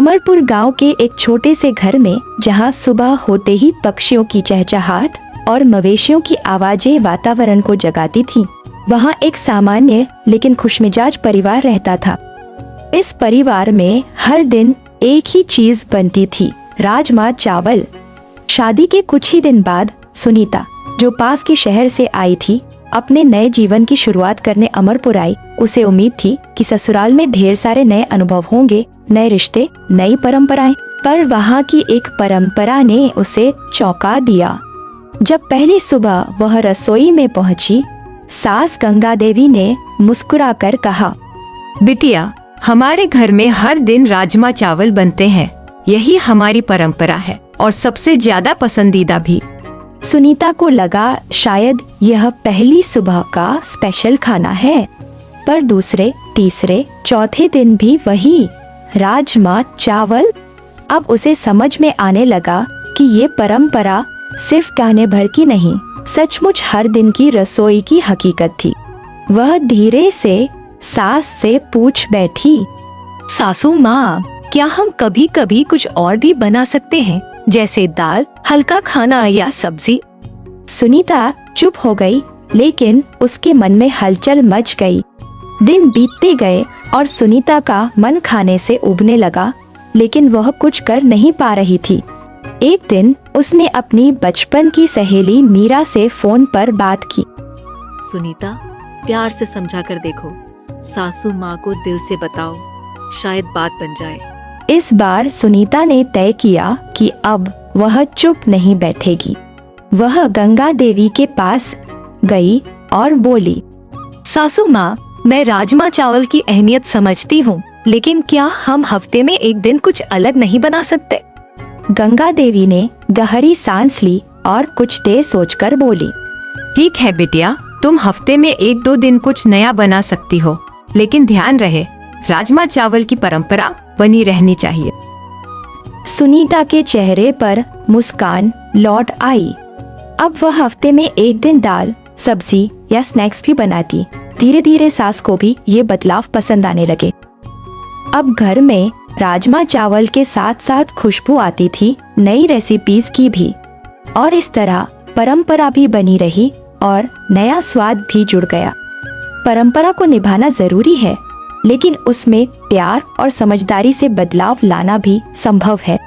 अमरपुर गांव के एक छोटे से घर में, जहां सुबह होते ही पक्षियों की चहचहाट और मवेशियों की आवाजें वातावरण को जगाती थीं, वहां एक सामान्य लेकिन खुशमिजाज परिवार रहता था। इस परिवार में हर दिन एक ही चीज बनती थी, राजमा चावल। शादी के कुछ ही दिन बाद सुनीता, जो पास के शहर से आई थी, अपने नए जीवन की शुरुआत करने अमरपुर आई। उसे उम्मीद थी कि ससुराल में ढेर सारे नए अनुभव होंगे, नए रिश्ते, नई परंपराएं। पर वहाँ की एक परंपरा ने उसे चौंका दिया। जब पहली सुबह वह रसोई में पहुंची, सास गंगा देवी ने मुस्कुराकर कहा, बिटिया, हमारे घर में हर दिन राजमा चावल बनते हैं। यही हमारी परंपरा है और सबसे ज्यादा पसंदीदा भी। सुनीता को लगा शायद यह पहली सुबह का स्पेशल खाना है, पर दूसरे, तीसरे, चौथे दिन भी वही राजमा चावल। अब उसे समझ में आने लगा कि ये परंपरा सिर्फ कहने भर की नहीं, सचमुच हर दिन की रसोई की हकीकत थी। वह धीरे से सास से पूछ बैठी, सासू माँ, क्या हम कभी कभी कुछ और भी बना सकते हैं, जैसे दाल, हल्का खाना या सब्जी? सुनीता चुप हो गई, लेकिन उसके मन में हलचल मच गई। दिन बीतते गए और सुनीता का मन खाने से उबने लगा, लेकिन वह कुछ कर नहीं पा रही थी। एक दिन उसने अपनी बचपन की सहेली मीरा से फोन पर बात की। सुनीता, प्यार से समझा कर देखो, सासू माँ को दिल से बताओ, शायद बात बन जाए। इस बार सुनीता ने तय किया कि अब वह चुप नहीं बैठेगी। वह गंगा देवी के पास गई और बोली, सासू माँ, मैं राजमा चावल की अहमियत समझती हूँ, लेकिन क्या हम हफ्ते में एक दिन कुछ अलग नहीं बना सकते? गंगा देवी ने गहरी सांस ली और कुछ देर सोचकर बोली, ठीक है बिटिया, तुम हफ्ते में 1-2 दिन कुछ नया बना सकती हो, लेकिन ध्यान रहे, राजमा चावल की परंपरा बनी रहनी चाहिए। सुनीता के चेहरे पर मुस्कान लौट आई। अब वह हफ्ते में एक दिन दाल, सब्जी या स्नैक्स भी बनाती। धीरे धीरे सास को भी ये बदलाव पसंद आने लगे। अब घर में राजमा चावल के साथ साथ खुशबू आती थी नई रेसिपीज की भी, और इस तरह परंपरा भी बनी रही और नया स्वाद भी जुड़ गया। परंपरा को निभाना जरूरी है, लेकिन उसमें प्यार और समझदारी से बदलाव लाना भी संभव है।